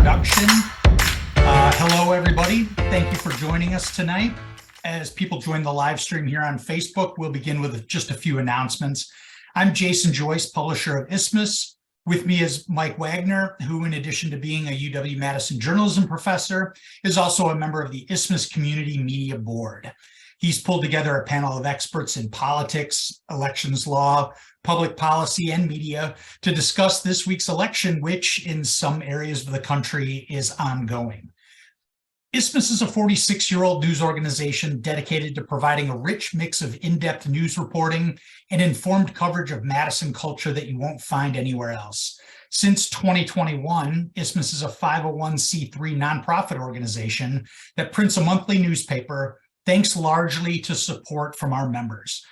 introduction. Hello, everybody. Thank you for joining us tonight. As people join the live stream here on Facebook, we'll begin with just a few announcements. I'm Jason Joyce, publisher of Isthmus. With me is Mike Wagner, who, in addition to being a UW-Madison journalism professor, is also a member of the Isthmus Community Media Board. He's pulled together a panel of experts in politics, elections law, public policy, and media to discuss this week's election, which in some areas of the country is ongoing. Isthmus is a 46-year-old news organization dedicated to providing a rich mix of in-depth news reporting and informed coverage of Madison culture that you won't find anywhere else. Since 2021, Isthmus is a 501c3 nonprofit organization that prints a monthly newspaper, thanks largely to support from our members,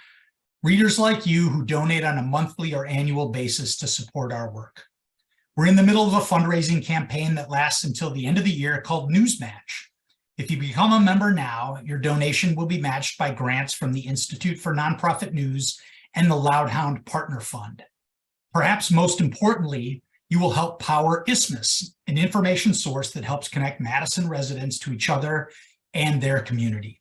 readers like you who donate on a monthly or annual basis to support our work. We're in the middle of a fundraising campaign that lasts until the end of the year called Newsmatch. If you become a member now, your donation will be matched by grants from the Institute for Nonprofit News and the Loudhound Partner Fund. Perhaps most importantly, you will help power Isthmus, an information source that helps connect Madison residents to each other and their community.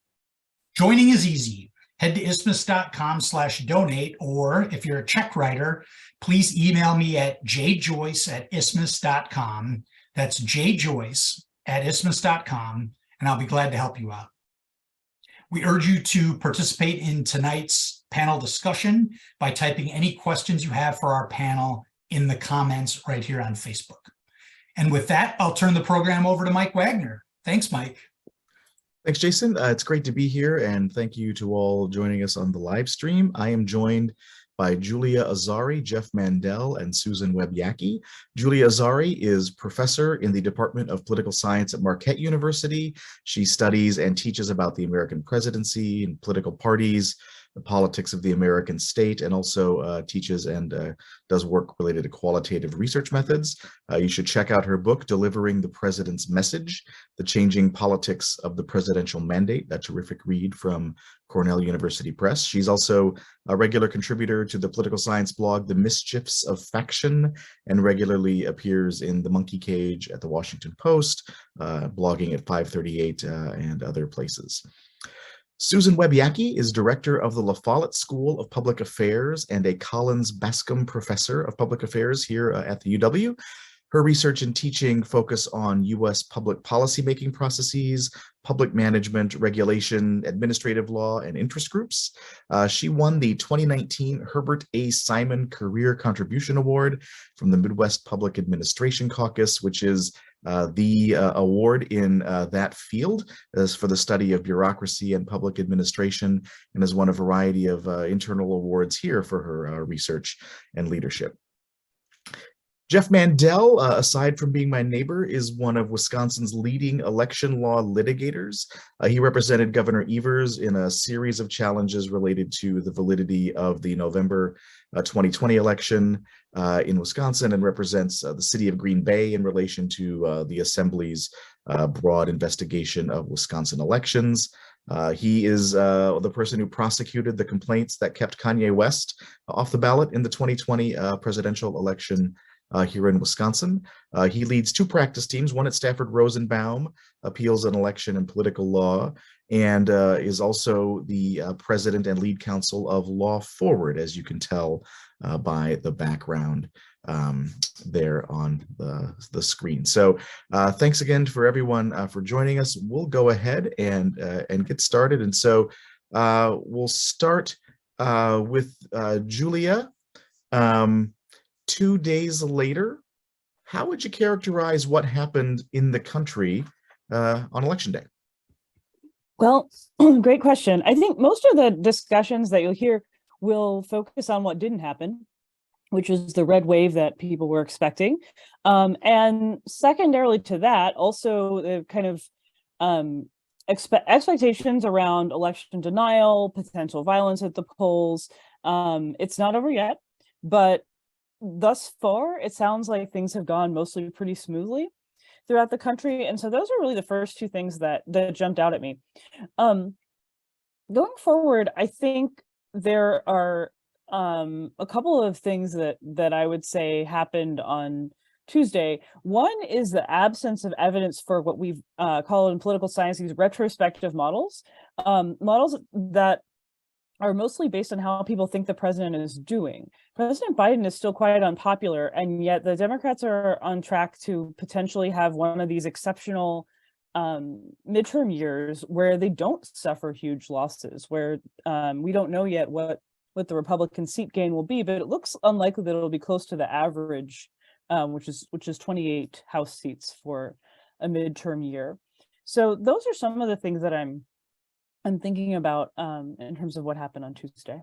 Joining is easy. Head to isthmus.com/donate, or if you're a check writer, please email me at jjoyce@isthmus.com. That's jjoyce@isthmus.com, and I'll be glad to help you out. We urge you to participate in tonight's panel discussion by typing any questions you have for our panel in the comments right here on Facebook. And with that, I'll turn the program over to Mike Wagner. Thanks, Mike. Thanks, Jason. It's great to be here, and thank you to all joining us on the live stream. I am joined by Julia Azari, Jeff Mandell, and Susan Webb Yackee. Julia Azari is professor in the Department of Political Science at Marquette University. She studies and teaches about the American presidency and political parties, the politics of the American state, and also teaches and does work related to qualitative research methods. You should check out her book, Delivering the President's Message, The Changing Politics of the Presidential Mandate. That terrific read from Cornell University Press. She's also a regular contributor to the political science blog, The Mischiefs of Faction, and regularly appears in The Monkey Cage at the Washington Post, blogging at 538 and other places. Susan Webb Yackee is director of the Follette School of Public Affairs and a Collins Bascom Professor of Public Affairs here at the UW. Her research and teaching focus on U.S. public policymaking processes, public management, regulation, administrative law, and interest groups. She won the 2019 Herbert A. Simon Career Contribution Award from the Midwest Public Administration Caucus, which is the award in that field is for the study of bureaucracy and public administration, and has won a variety of internal awards here for her research and leadership. Jeff Mandell, aside from being my neighbor, is one of Wisconsin's leading election law litigators. He represented Governor Evers in a series of challenges related to the validity of the November 2020 election in Wisconsin, and represents the city of Green Bay in relation to the Assembly's broad investigation of Wisconsin elections. He is the person who prosecuted the complaints that kept Kanye West off the ballot in the 2020 presidential election here in Wisconsin. He leads two practice teams, one at Stafford Rosenbaum, appeals and election and political law, and is also the president and lead counsel of Law Forward, as you can tell by the background there on the screen. So thanks again for everyone for joining us. We'll go ahead and get started. And so we'll start with Julia. 2 days later, how would you characterize what happened in the country on election day? Well, great question. I think most of the discussions that you'll hear will focus on what didn't happen, which is the red wave that people were expecting. And secondarily to that, also the kind of expectations around election denial, potential violence at the polls. It's not over yet, but thus far, it sounds like things have gone mostly pretty smoothly throughout the country. And so those are really the first two things that jumped out at me. Going forward, I think there are a couple of things that I would say happened on Tuesday. One is the absence of evidence for what we've called in political science these retrospective models, models that are mostly based on how people think the president is doing. President Biden is still quite unpopular, and yet the Democrats are on track to potentially have one of these exceptional midterm years where they don't suffer huge losses, where we don't know yet what the Republican seat gain will be, but it looks unlikely that it'll be close to the average, which is 28 House seats for a midterm year. So those are some of the things that I'm thinking about in terms of what happened on Tuesday.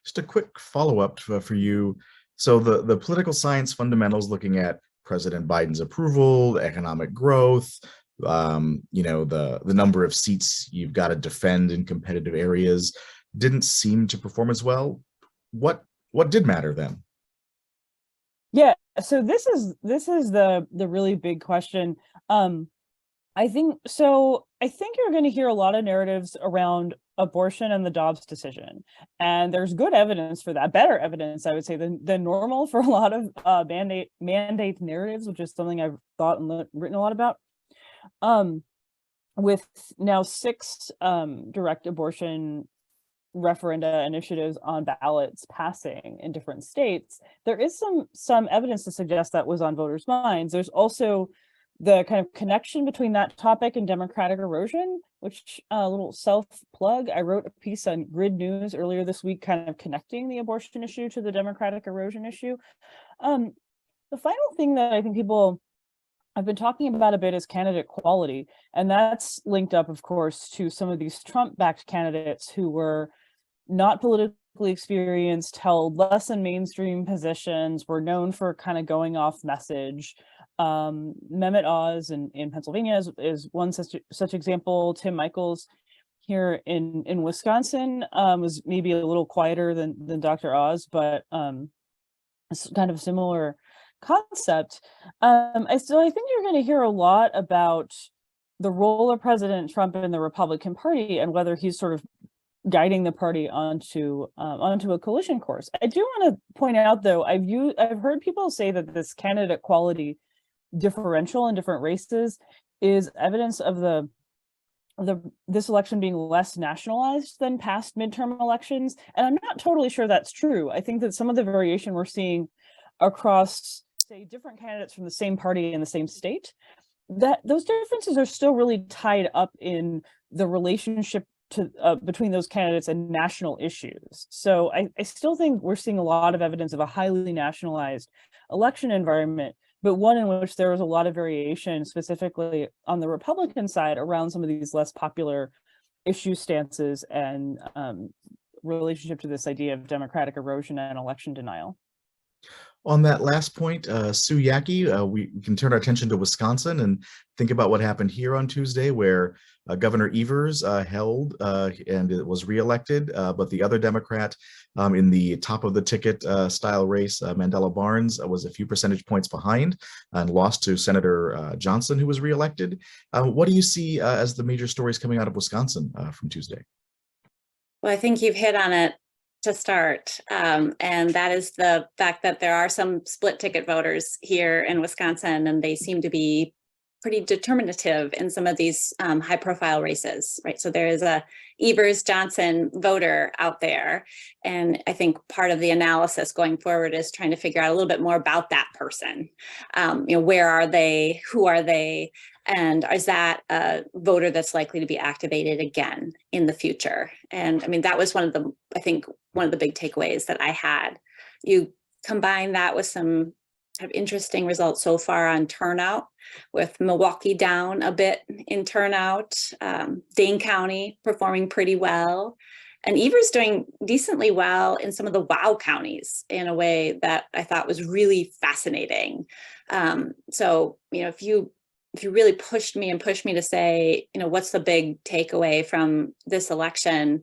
Just a quick follow-up for you. So the political science fundamentals looking at President Biden's approval, economic growth, the number of seats you've got to defend in competitive areas didn't seem to perform as well. What did matter then? Yeah, so this is the really big question. I think you're going to hear a lot of narratives around abortion and the Dobbs decision, and there's good evidence for that, better evidence, I would say, than normal for a lot of mandate narratives, which is something I've thought and written a lot about. With now 6 direct abortion referenda initiatives on ballots passing in different states, there is some evidence to suggest that was on voters' minds. There's also the kind of connection between that topic and democratic erosion, which a little self-plug, I wrote a piece on Grid News earlier this week, kind of connecting the abortion issue to the democratic erosion issue. The final thing that I think people have been talking about a bit is candidate quality, and that's linked up, of course, to some of these Trump-backed candidates who were not politically experienced, held less than mainstream positions, were known for kind of going off message. Mehmet Oz in Pennsylvania is one such example. Tim Michaels here in Wisconsin was maybe a little quieter than Dr. Oz, but it's kind of a similar concept. So I think you're going to hear a lot about the role of President Trump in the Republican Party and whether he's sort of guiding the party onto a collision course. I do want to point out, though, I've heard people say that this candidate quality differential in different races is evidence of this election being less nationalized than past midterm elections, and I'm not totally sure that's true. I think that some of the variation we're seeing across, say, different candidates from the same party in the same state, that those differences are still really tied up in the relationship to between those candidates and national issues. So I still think we're seeing a lot of evidence of a highly nationalized election environment, but one in which there was a lot of variation, specifically on the Republican side, around some of these less popular issue stances and relationship to this idea of democratic erosion and election denial. On that last point, Sue Yackee, we can turn our attention to Wisconsin and think about what happened here on Tuesday, where Governor Evers held and it was reelected, but the other Democrat in the top of the ticket style race, Mandela Barnes, was a few percentage points behind and lost to Senator Johnson, who was reelected. What do you see as the major stories coming out of Wisconsin from Tuesday? Well, I think you've hit on it to start, and that is the fact that there are some split ticket voters here in Wisconsin, and they seem to be pretty determinative in some of these high profile races, right? So there is a Evers Johnson voter out there. And I think part of the analysis going forward is trying to figure out a little bit more about that person. Where are they? Who are they? And is that a voter that's likely to be activated again in the future? And I mean, that was one of the big takeaways that I had. You combine that with some kind of interesting results so far on turnout, with Milwaukee down a bit in turnout, Dane County performing pretty well, and Evers doing decently well in some of the wow counties in a way that I thought was really fascinating. So, if you really pushed me to say, what's the big takeaway from this election?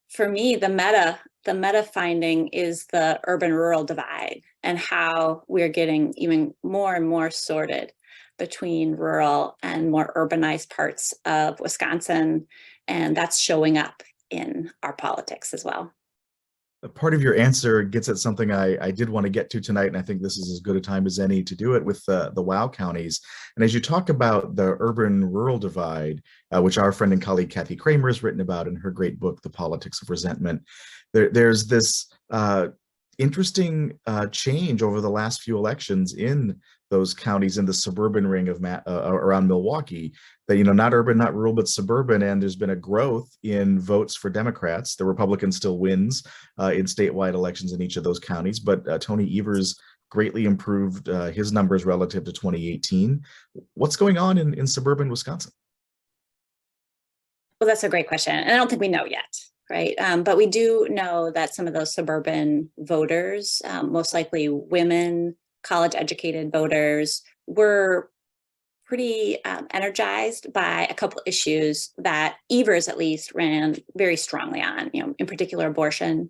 For me, the meta finding is the urban-rural divide and how we're getting even more and more sorted between rural and more urbanized parts of Wisconsin. And that's showing up in our politics as well. part of your answer gets at something I did want to get to tonight, and I think this is as good a time as any to do it with the WOW counties. And as you talk about the urban-rural divide, which our friend and colleague Kathy Kramer has written about in her great book, The Politics of Resentment, there's this interesting change over the last few elections in those counties in the suburban ring of around Milwaukee, that, not urban, not rural, but suburban. And there's been a growth in votes for Democrats. The Republican still wins in statewide elections in each of those counties, but Tony Evers greatly improved his numbers relative to 2018. What's going on in suburban Wisconsin? Well, that's a great question. And I don't think we know yet, right? But we do know that some of those suburban voters, most likely women, college-educated voters, were pretty energized by a couple issues that Evers at least ran very strongly on, in particular abortion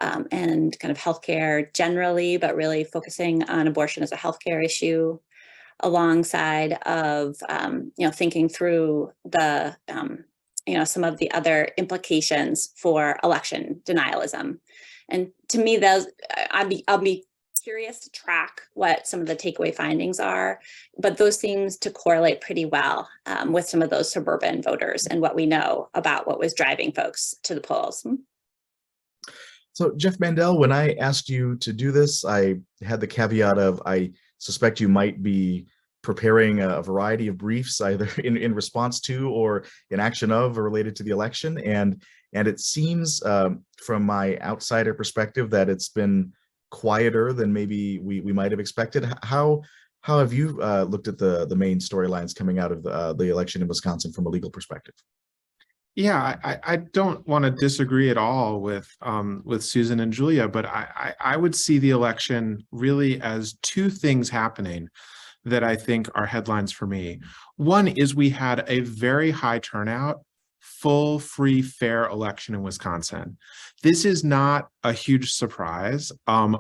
and kind of healthcare generally, but really focusing on abortion as a healthcare issue, alongside of, thinking through the, some of the other implications for election denialism. And to me, those I'll be curious to track what some of the takeaway findings are, but those seems to correlate pretty well with some of those suburban voters and what we know about what was driving folks to the polls. So Jeff Mandell, when I asked you to do this, I had the caveat of, I suspect you might be preparing a variety of briefs, either in response to or in action of or related to the election. And it seems from my outsider perspective that it's been quieter than maybe we might have expected. How have you looked at the main storylines coming out of the election in Wisconsin from a legal perspective? Yeah, I don't want to disagree at all with Susan and Julia, but I would see the election really as two things happening that I think are headlines for me. One is we had a very high turnout, full, free, fair election in Wisconsin. This is not a huge surprise.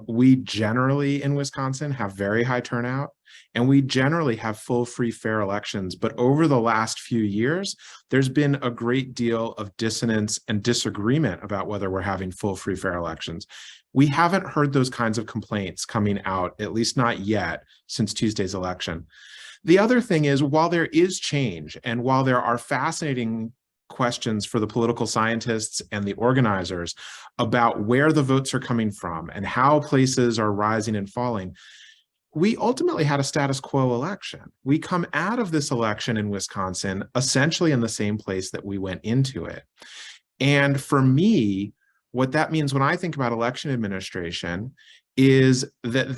We generally in Wisconsin have very high turnout, and we generally have full, free, fair elections. But over the last few years, there's been a great deal of dissonance and disagreement about whether we're having full, free, fair elections. We haven't heard those kinds of complaints coming out, at least not yet, since Tuesday's election. The other thing is, while there is change, and while there are fascinating questions for the political scientists and the organizers about where the votes are coming from and how places are rising and falling, we ultimately had a status quo election. We come out of this election in Wisconsin essentially in the same place that we went into it. And for me, what that means when I think about election administration is that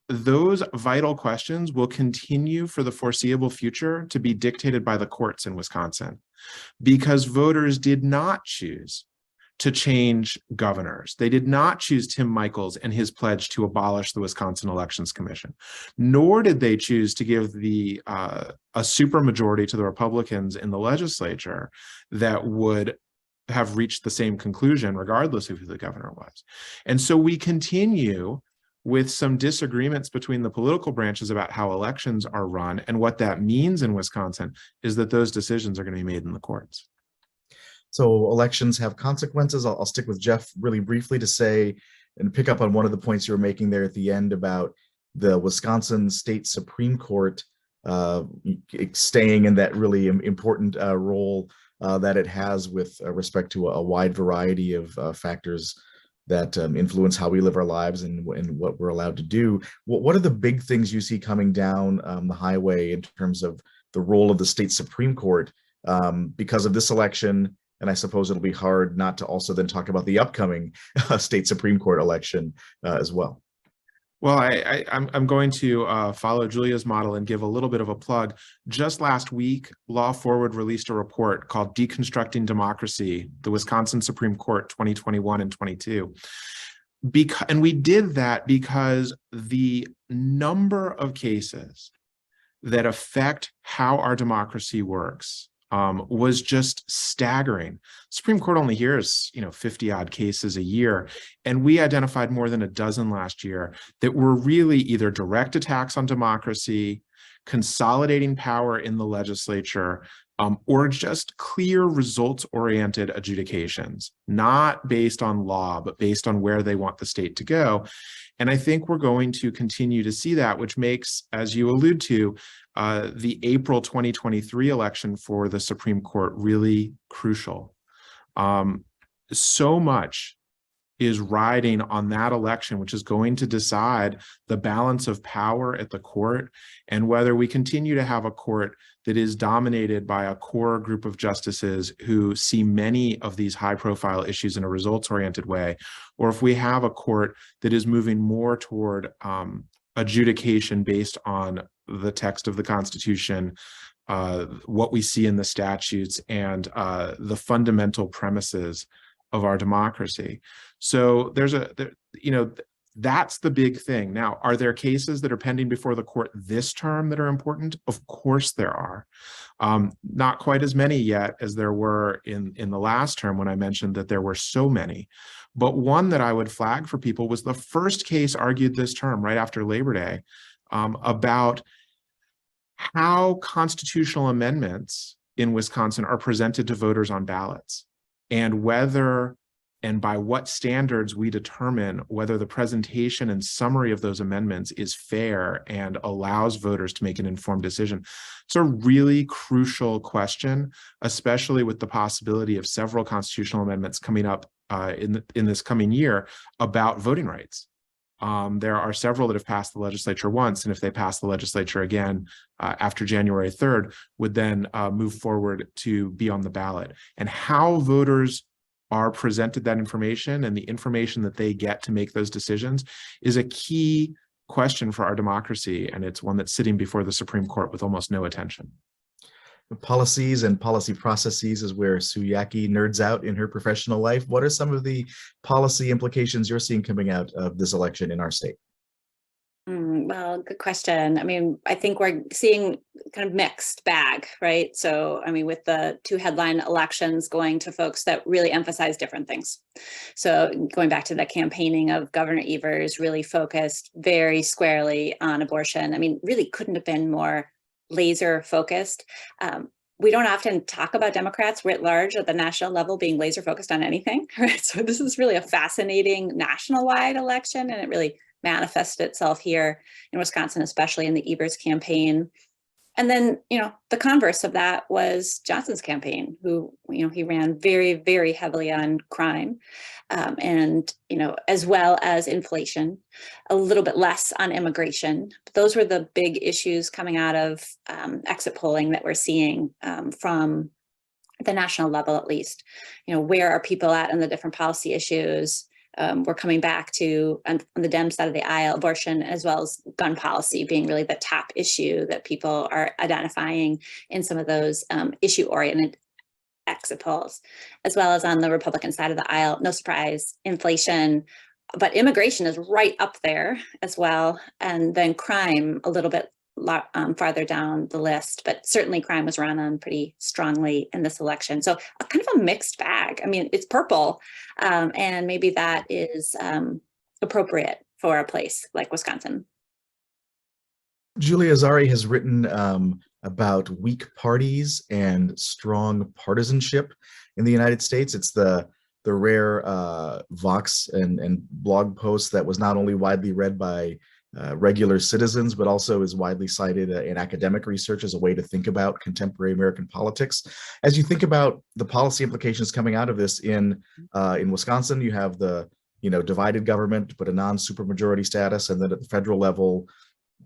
those vital questions will continue for the foreseeable future to be dictated by the courts in Wisconsin, because voters did not choose to change governors. They did not choose Tim Michels and his pledge to abolish the Wisconsin Elections Commission, nor did they choose to give a supermajority to the Republicans in the legislature that would have reached the same conclusion regardless of who the governor was. And so we continue with some disagreements between the political branches about how elections are run, and what that means in Wisconsin is that those decisions are going to be made in the courts. So elections have consequences. I'll stick with Jeff really briefly to say, and pick up on one of the points you were making there at the end about the Wisconsin State Supreme Court staying in that really important role that it has with respect to a wide variety of factors that influence how we live our lives and what we're allowed to do. What are the big things you see coming down the highway in terms of the role of the state Supreme Court because of this election? And I suppose it'll be hard not to also then talk about the upcoming state Supreme Court election as well. Well, I'm going to follow Julia's model and give a little bit of a plug. Just last week, Law Forward released a report called Deconstructing Democracy, the Wisconsin Supreme Court 2021 and 22. And we did that because the number of cases that affect how our democracy works was just staggering. Supreme Court only hears, 50 odd cases a year. And we identified more than a dozen last year that were really either direct attacks on democracy, consolidating power in the legislature, or just clear results-oriented adjudications, not based on law, but based on where they want the state to go. And I think we're going to continue to see that, which makes, as you allude to, the April 2023 election for the Supreme Court really crucial. So much is riding on that election, which is going to decide the balance of power at the court and whether we continue to have a court that is dominated by a core group of justices who see many of these high-profile issues in a results-oriented way, or if we have a court that is moving more toward adjudication based on the text of the Constitution, what we see in the statutes, and the fundamental premises of our democracy. So that's the big thing. Now, are there cases that are pending before the court this term that are important? Of course there are. Not quite as many yet as there were in the last term when I mentioned that there were so many. But one that I would flag for people was the first case argued this term right after Labor Day about how constitutional amendments in Wisconsin are presented to voters on ballots, and whether and by what standards we determine whether the presentation and summary of those amendments is fair and allows voters to make an informed decision. It's a really crucial question, especially with the possibility of several constitutional amendments coming up in this coming year about voting rights. There are several that have passed the legislature once, and if they pass the legislature again after January 3rd, would then move forward to be on the ballot. And how voters are presented that information and the information that they get to make those decisions is a key question for our democracy, and it's one that's sitting before the Supreme Court with almost no attention. Policies and policy processes is where Sue Yackee nerds out in her professional life. What are some of the policy implications you're seeing coming out of this election in our state? Well, good question. I mean, I think we're seeing kind of mixed bag, right? So, I mean, with the two headline elections going to folks that really emphasize different things. So going back to the campaigning of Governor Evers, really focused very squarely on abortion. I mean, really couldn't have been more laser focused. We don't often talk about Democrats writ large at the national level being laser focused on anything, right? So this is really a fascinating national-wide election, and it really manifested itself here in Wisconsin, especially in the Evers campaign. And then, the converse of that was Johnson's campaign, who, he ran very, very heavily on crime and, as well as inflation, a little bit less on immigration. But those were the big issues coming out of exit polling that we're seeing from the national level, at least. Where are people at in the different policy issues? We're coming back to, on the Dem side of the aisle, abortion as well as gun policy being really the top issue that people are identifying in some of those issue-oriented exit polls, as well as on the Republican side of the aisle. No surprise, inflation, but immigration is right up there as well. And then crime a little bit farther down the list, but certainly crime was run on pretty strongly in this election. So kind of a mixed bag. I mean, it's purple, and maybe that is appropriate for a place like Wisconsin. Julia Azari has written about weak parties and strong partisanship in the United States. It's the rare Vox and blog post that was not only widely read by regular citizens, but also is widely cited in academic research as a way to think about contemporary American politics. As you think about the policy implications coming out of this in Wisconsin, you have the divided government, but a non-supermajority status, and then at the federal level,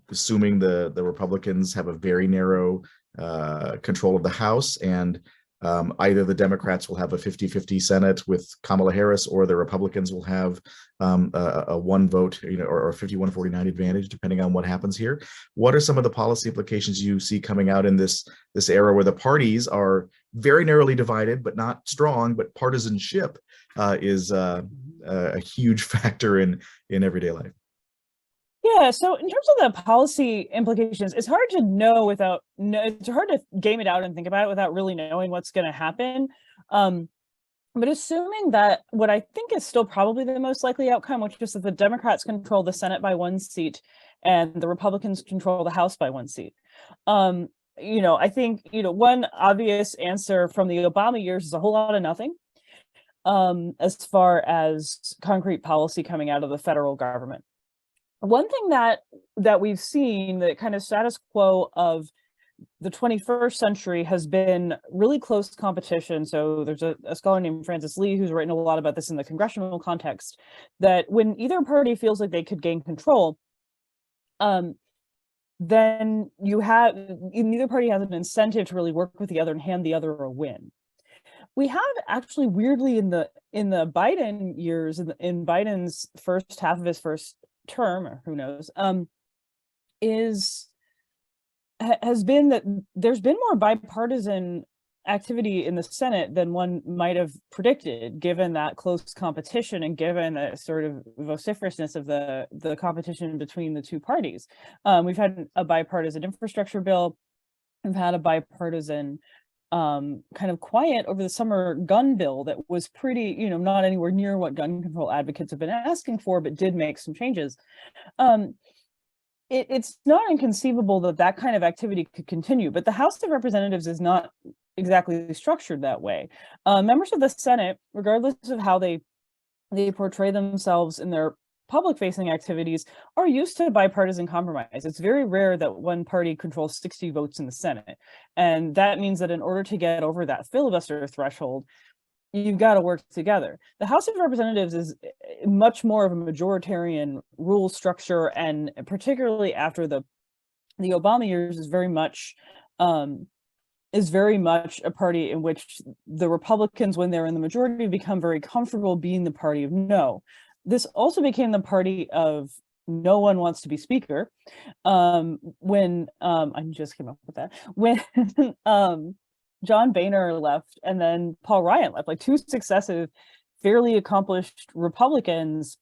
assuming the Republicans have a very narrow control of the House, and either the Democrats will have a 50-50 Senate with Kamala Harris, or the Republicans will have a one vote, or a 51-49 advantage, depending on what happens here. What are some of the policy implications you see coming out in this era where the parties are very narrowly divided, but not strong, but partisanship is a huge factor in everyday life? Yeah, so in terms of the policy implications, it's hard to know it's hard to game it out and think about it without really knowing what's going to happen. But assuming that what I think is still probably the most likely outcome, which is that the Democrats control the Senate by one seat and the Republicans control the House by one seat. I think, one obvious answer from the Obama years is a whole lot of nothing, as far as concrete policy coming out of the federal government. One thing that we've seen, that kind of status quo of the 21st century, has been really close competition. So there's a scholar named Francis Lee who's written a lot about this in the congressional context, that when either party feels like they could gain control, then neither party has an incentive to really work with the other and hand the other a win. We have actually, weirdly, in the Biden years, in Biden's first half of his first term, or who knows, has been that there's been more bipartisan activity in the Senate than one might have predicted, given that close competition and given the sort of vociferousness of the competition between the two parties. We've had a bipartisan infrastructure bill. We've had a bipartisan kind of quiet over the summer gun bill that was pretty, not anywhere near what gun control advocates have been asking for, but did make some changes. It's not inconceivable that kind of activity could continue, but the House of Representatives is not exactly structured that way. Members of the Senate, regardless of how they portray themselves in their public-facing activities, are used to bipartisan compromise. It's very rare that one party controls 60 votes in the Senate, and that means that in order to get over that filibuster threshold, you've got to work together. The House of Representatives is much more of a majoritarian rule structure, and particularly after the Obama years, is very much a party in which the Republicans, when they're in the majority, become very comfortable being the party of no. This also became the party of no one wants to be speaker. When I just came up with that, when John Boehner left and then Paul Ryan left, like two successive, fairly accomplished Republicans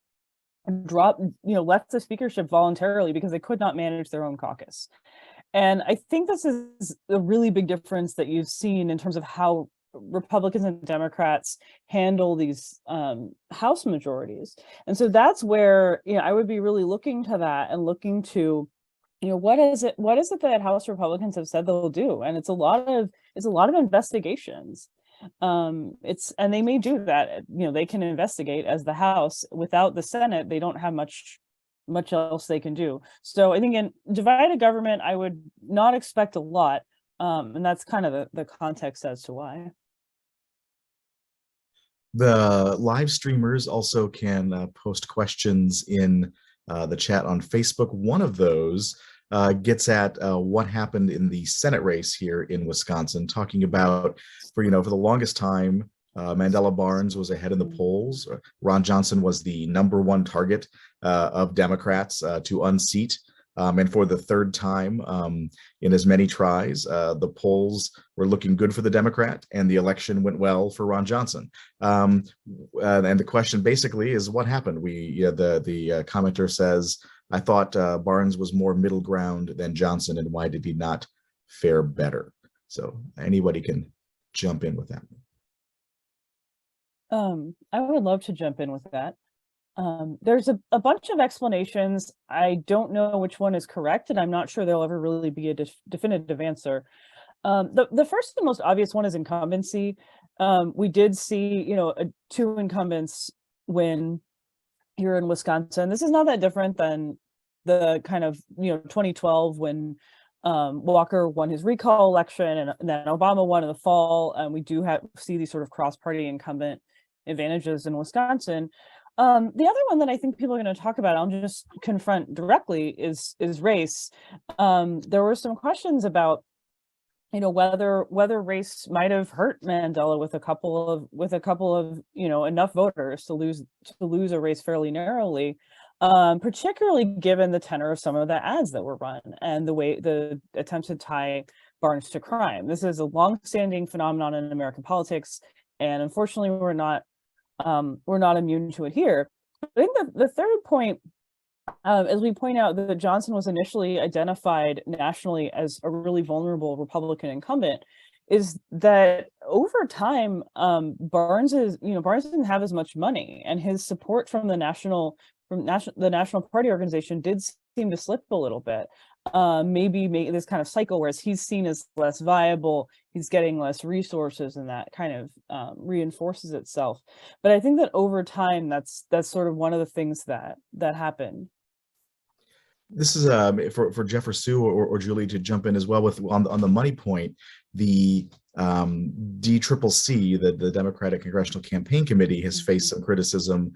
left the speakership voluntarily because they could not manage their own caucus. And I think this is a really big difference that you've seen in terms of how Republicans and Democrats handle these House majorities. And so that's where, I would be really looking to that and looking to, what is it that House Republicans have said they'll do? And it's a lot of investigations. And they may do that. They can investigate as the House. Without the Senate, they don't have much else they can do. So I think in divided government, I would not expect a lot. And that's kind of the context as to why. The live streamers also can post questions in the chat on Facebook. One of those gets at what happened in the Senate race here in Wisconsin, talking about, for the longest time, Mandela Barnes was ahead in the polls. Ron Johnson was the #1 target of Democrats to unseat. And for the third time in as many tries, the polls were looking good for the Democrat, and the election went well for Ron Johnson. And the question basically is, what happened? The commenter says, "I thought Barnes was more middle ground than Johnson, and why did he not fare better?" So anybody can jump in with that. I would love to jump in with that. There's a bunch of explanations. I don't know which one is correct, and I'm not sure there'll ever really be a definitive answer. The first and most obvious one is incumbency. We did see, two incumbents win here in Wisconsin. This is not that different than the kind of, 2012 when Walker won his recall election, and then Obama won in the fall. And we do see these sort of cross-party incumbent advantages in Wisconsin. The other one that I think people are going to talk about, I'll just confront directly, is race. There were some questions about, whether race might have hurt Mandela with a couple of enough voters to lose a race fairly narrowly, particularly given the tenor of some of the ads that were run and the attempt to tie Barnes to crime. This is a long-standing phenomenon in American politics, and unfortunately, we're not immune to it here. I think the third point, as we point out, that Johnson was initially identified nationally as a really vulnerable Republican incumbent, is that over time, Barnes didn't have as much money, and his support from the national from the National Party organization did seem to slip a little bit. Maybe make this kind of cycle, whereas he's seen as less viable, he's getting less resources, and that kind of reinforces itself. But I think that over time, that's sort of one of the things that happened. This is for Jeff or Sue or Julie to jump in as well with on the money point. The DCCC, the Democratic Congressional Campaign Committee, has faced some criticism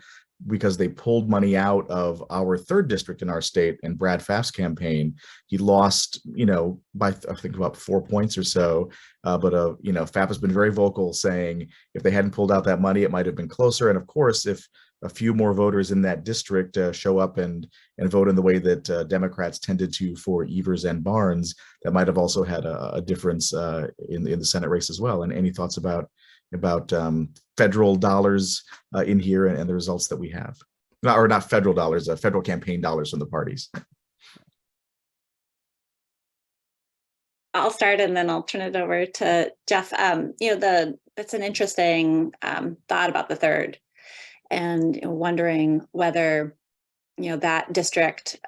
because they pulled money out of our 3rd district in our state and Brad Pfaff's campaign. He lost, by I think about 4 points or so. But Pfaff has been very vocal, saying if they hadn't pulled out that money, it might have been closer. And of course, if a few more voters in that district show up and vote in the way that Democrats tended to for Evers and Barnes, that might have also had a difference in the Senate race as well. And any thoughts about federal dollars in here and the results that we have? Not federal dollars, federal campaign dollars from the parties. I'll start and then I'll turn it over to Jeff. That's an interesting thought about the 3rd, and wondering whether that district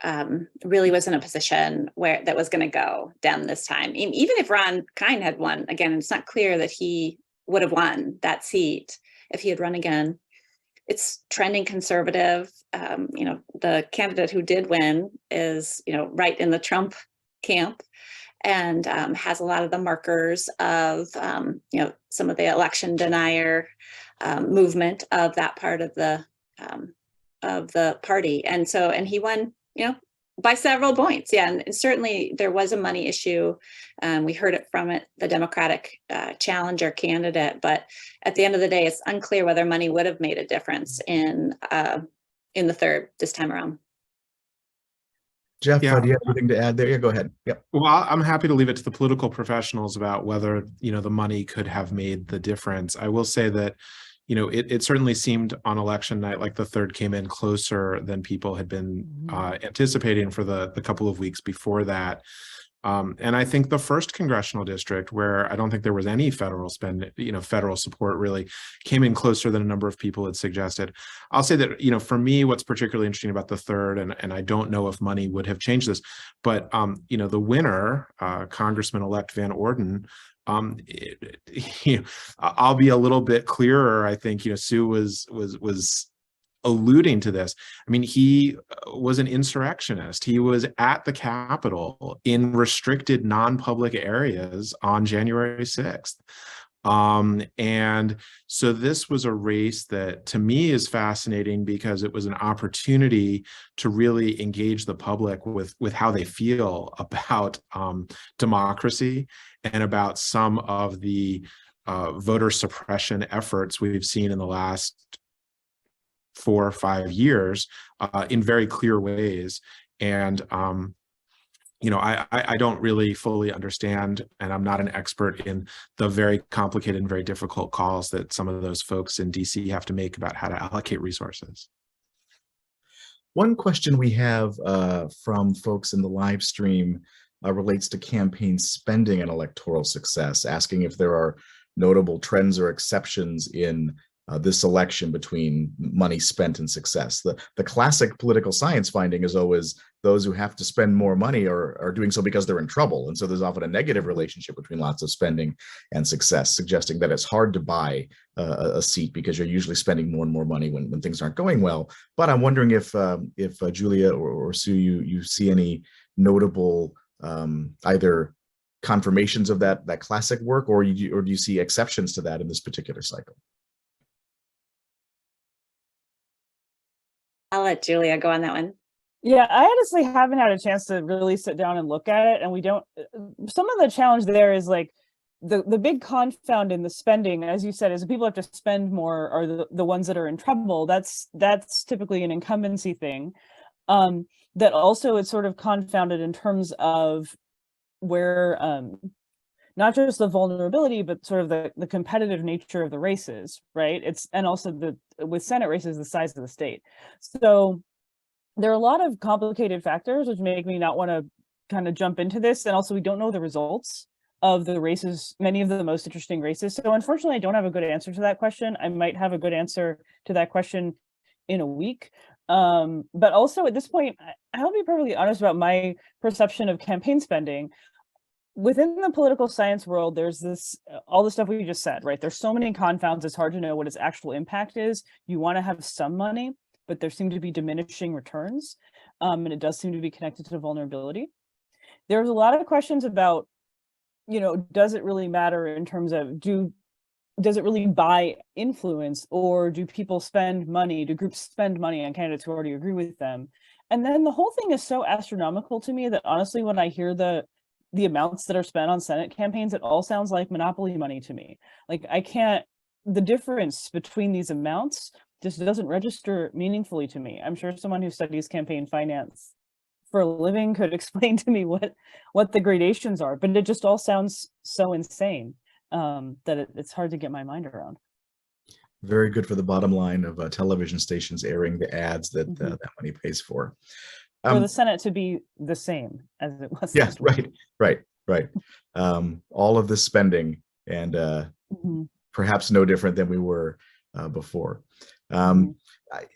really was in a position where that was going to go Dem this time. Even if Ron Kine had won again, it's not clear that he would have won that seat if he had run again. It's trending conservative. The candidate who did win is right in the Trump camp, and has a lot of the markers of some of the election denier movement of that part of the party. And he won by several points. Yeah, and certainly there was a money issue. We heard it from the Democratic challenger candidate, but at the end of the day, it's unclear whether money would have made a difference in the 3rd this time around. Jeff, do you have anything to add there? Yeah, go ahead. Yep. Well, I'm happy to leave it to the political professionals about whether, the money could have made the difference. I will say that, it certainly seemed on election night like the 3rd came in closer than people had been anticipating for the couple of weeks before that. And I think the 1st congressional district, where I don't think there was any federal federal support, really came in closer than a number of people had suggested. I'll say that, for me, what's particularly interesting about the 3rd, and I don't know if money would have changed this, but, the winner, Congressman-elect Van Orden, I'll be a little bit clearer. I think, Sue was alluding to this. I mean, he was an insurrectionist. He was at the Capitol in restricted non-public areas on January 6th. And so this was a race that to me is fascinating because it was an opportunity to really engage the public with how they feel about democracy and about some of the voter suppression efforts we've seen in the last 4 or 5 years in very clear ways. And I don't really fully understand, and I'm not an expert in the very complicated and very difficult calls that some of those folks in DC have to make about how to allocate resources. One question we have from folks in the live stream relates to campaign spending and electoral success, asking if there are notable trends or exceptions in this election between money spent and success. The classic political science finding is always those who have to spend more money are doing so because they're in trouble. And so there's often a negative relationship between lots of spending and success, suggesting that it's hard to buy a seat because you're usually spending more and more money when things aren't going well. But I'm wondering if Julia or Sue, you see any notable either confirmations of that classic work, or do you see exceptions to that in this particular cycle? I'll let Julia go on that one. Yeah, I honestly haven't had a chance to really sit down and look at it. And some of the challenge there is like the big confound in the spending, as you said, is people have to spend more are the ones that are in trouble. That's typically an incumbency thing. That also it's sort of confounded in terms of where not just the vulnerability, but sort of the competitive nature of the races, right? And also with Senate races, the size of the state. So there are a lot of complicated factors which make me not want to kind of jump into this. And also we don't know the results of the races, many of the most interesting races. So unfortunately, I don't have a good answer to that question. I might have a good answer to that question in a week. But also at this point, I'll be perfectly honest about my perception of campaign spending. Within the political science world, there's this, all the stuff we just said, right? There's so many confounds, it's hard to know what its actual impact is. You want to have some money, but there seem to be diminishing returns. And it does seem to be connected to vulnerability. There's a lot of questions about, does it really matter in terms of, does it really buy influence, or do people spend money, do groups spend money on candidates who already agree with them? And then the whole thing is so astronomical to me that honestly, when I hear the amounts that are spent on Senate campaigns, it all sounds like monopoly money to me. Like the difference between these amounts just doesn't register meaningfully to me. I'm sure someone who studies campaign finance for a living could explain to me what the gradations are, but it just all sounds so insane that it's hard to get my mind around. Very good for the bottom line of television stations airing the ads that that money pays for. For the Senate to be the same as it was. Yes, right. All of this spending and perhaps no different than we were before.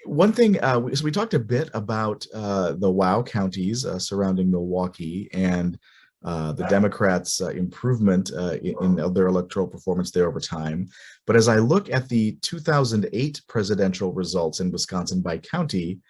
One thing, so we talked a bit about the WOW counties surrounding Milwaukee and the Democrats' improvement in their electoral performance there over time. But as I look at the 2008 presidential results in Wisconsin by county,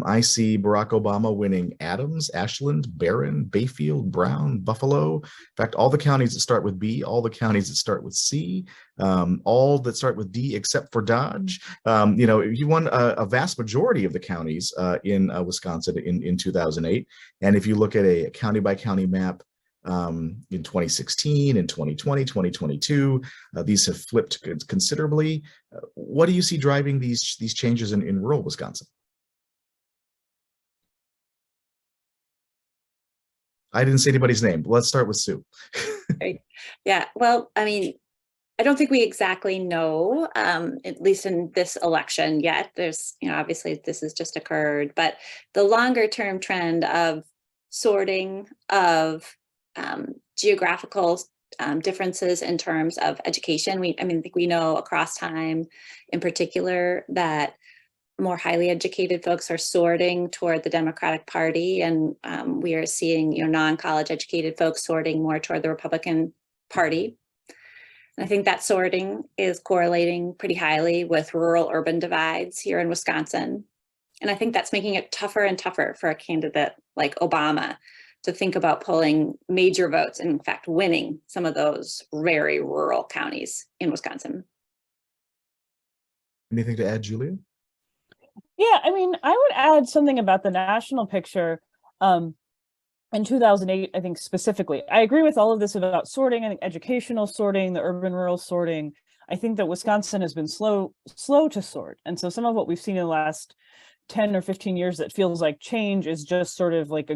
I see Barack Obama winning Adams, Ashland, Barron, Bayfield, Brown, Buffalo. In fact, all the counties that start with B, all the counties that start with C, all that start with D except for Dodge. He won a vast majority of the counties in Wisconsin in 2008. And if you look at a county by county map in 2016, in 2020, 2022, these have flipped considerably. What do you see driving these changes in rural Wisconsin? I didn't say anybody's name. Let's start with Sue. Right. Yeah, well, I mean, I don't think we exactly know, at least in this election yet. There's, obviously this has just occurred, but the longer term trend of sorting of geographical differences in terms of education. I think we know across time in particular that more highly educated folks are sorting toward the Democratic Party, and we are seeing non-college educated folks sorting more toward the Republican Party. And I think that sorting is correlating pretty highly with rural-urban divides here in Wisconsin. And I think that's making it tougher and tougher for a candidate like Obama to think about pulling major votes and in fact winning some of those very rural counties in Wisconsin. Anything to add, Julia? Yeah, I would add something about the national picture. In 2008, I think specifically, I agree with all of this about sorting. I think educational sorting, the urban-rural sorting. I think that Wisconsin has been slow to sort. And so some of what we've seen in the last 10 or 15 years that feels like change is just sort of like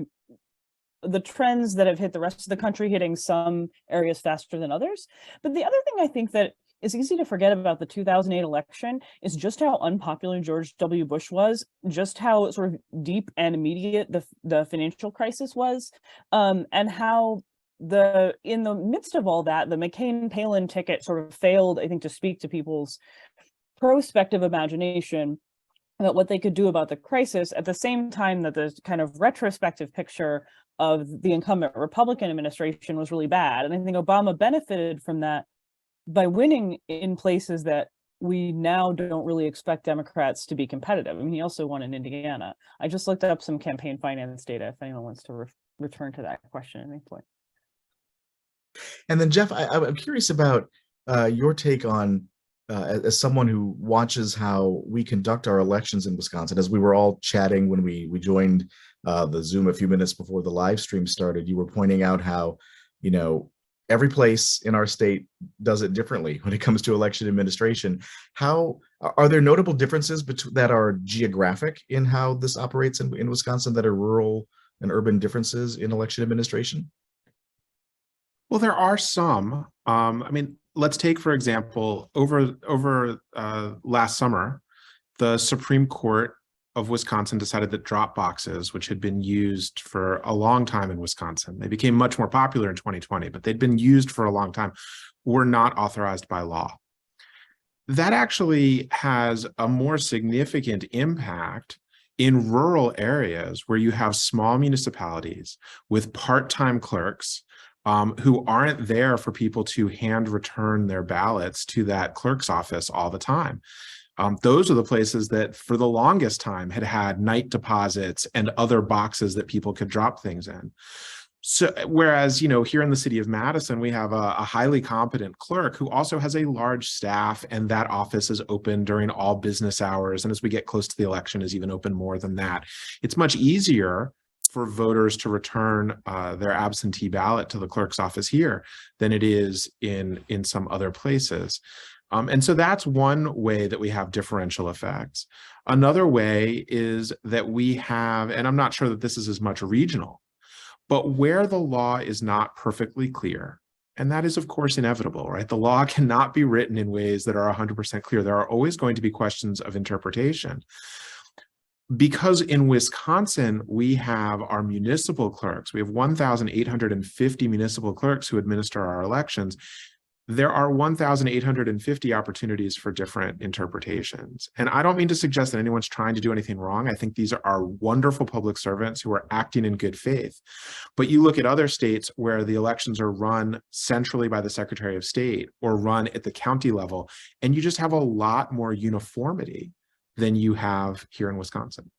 the trends that have hit the rest of the country, hitting some areas faster than others. But the other thing I think that is easy to forget about the 2008 election is just how unpopular George W. Bush was, just how sort of deep and immediate the financial crisis was, and how in the midst of all that, the McCain-Palin ticket sort of failed, I think, to speak to people's prospective imagination about what they could do about the crisis, at the same time that the kind of retrospective picture of the incumbent Republican administration was really bad. And I think Obama benefited from that by winning in places that we now don't really expect Democrats to be competitive. He also won in Indiana. I just looked up some campaign finance data if anyone wants to return to that question at any point. And then Jeff, I'm curious about your take on, as someone who watches how we conduct our elections in Wisconsin. As we were all chatting when we joined the Zoom a few minutes before the live stream started, you were pointing out how, every place in our state does it differently when it comes to election administration. How are there notable differences that are geographic in how this operates in Wisconsin, that are rural and urban differences in election administration? Well, there are some. Let's take, for example, over last summer, the Supreme Court of Wisconsin decided that drop boxes, which had been used for a long time in Wisconsin, they became much more popular in 2020, but they'd been used for a long time, were not authorized by law. That actually has a more significant impact in rural areas where you have small municipalities with part-time clerks who aren't there for people to hand return their ballots to that clerk's office all the time. Those are the places that for the longest time had night deposits and other boxes that people could drop things in. So whereas, here in the city of Madison, we have a highly competent clerk who also has a large staff, and that office is open during all business hours. And as we get close to the election, is even open more than that. It's much easier for voters to return their absentee ballot to the clerk's office here than it is in some other places. And so that's one way that we have differential effects. Another way is that we have, and I'm not sure that this is as much regional, but where the law is not perfectly clear, and that is, of course, inevitable, right? The law cannot be written in ways that are 100% clear. There are always going to be questions of interpretation. Because in Wisconsin, we have our municipal clerks. We have 1,850 municipal clerks who administer our elections. There are 1,850 opportunities for different interpretations. And I don't mean to suggest that anyone's trying to do anything wrong. I think these are wonderful public servants who are acting in good faith. But you look at other states where the elections are run centrally by the Secretary of State or run at the county level, and you just have a lot more uniformity than you have here in Wisconsin.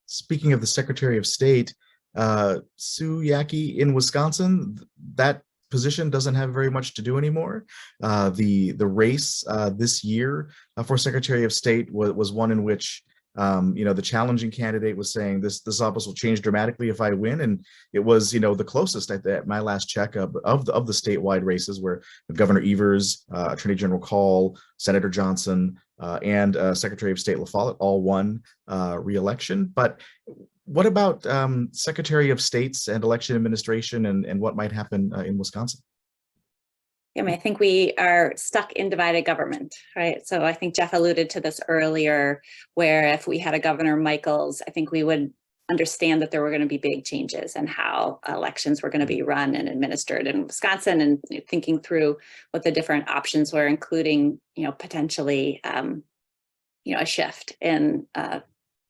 Speaking of the Secretary of State, Sue Yackee in Wisconsin, that position doesn't have very much to do anymore. The race this year for Secretary of State was one in which the challenging candidate was saying this office will change dramatically if I win, and it was the closest at my last check of the statewide races where Governor Evers, Attorney General Call, Senator Johnson, and Secretary of State Follette all won re-election. But what about Secretary of States and election administration and what might happen in Wisconsin? I think we are stuck in divided government, right? So I think Jeff alluded to this earlier, where if we had a Governor Michaels, I think we would understand that there were going to be big changes in how elections were going to be run and administered in Wisconsin, and thinking through what the different options were, including, potentially, a shift in